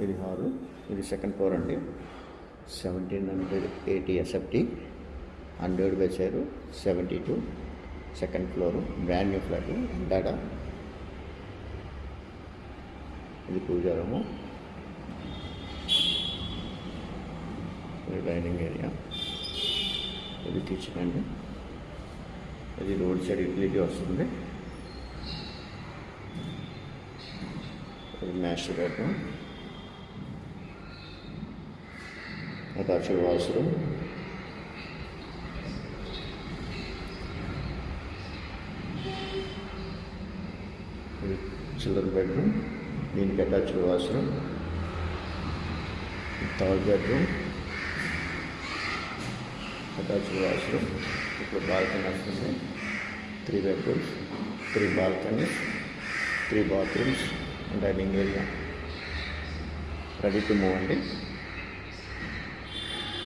ఇది హాలు, ఇది second floor అండి. 1780 ఎస్ఎఫ్టీ, 100 వేసారు. 72 second floor, brand new flat. Data ఇది పూజా రూము, ఇది డైనింగ్ ఏరియా, ఇది కిచెన్ అండి. ఇది రోడ్ సైడ్ యూటిలిటీ వస్తుంది. ఇది మాస్టర్ బెడ్రూమ్, అటాచ్డ్ వాష్రూమ్, ఇది చిల్డ్రన్ బెడ్రూమ్, దీనికి attached washroom. Third bedroom, attached washroom. ఇప్పుడు బాల్కనీ వస్తుంది. 3 bedrooms, 3 balconies, 3 bathrooms, dining area. Ready to move అండి.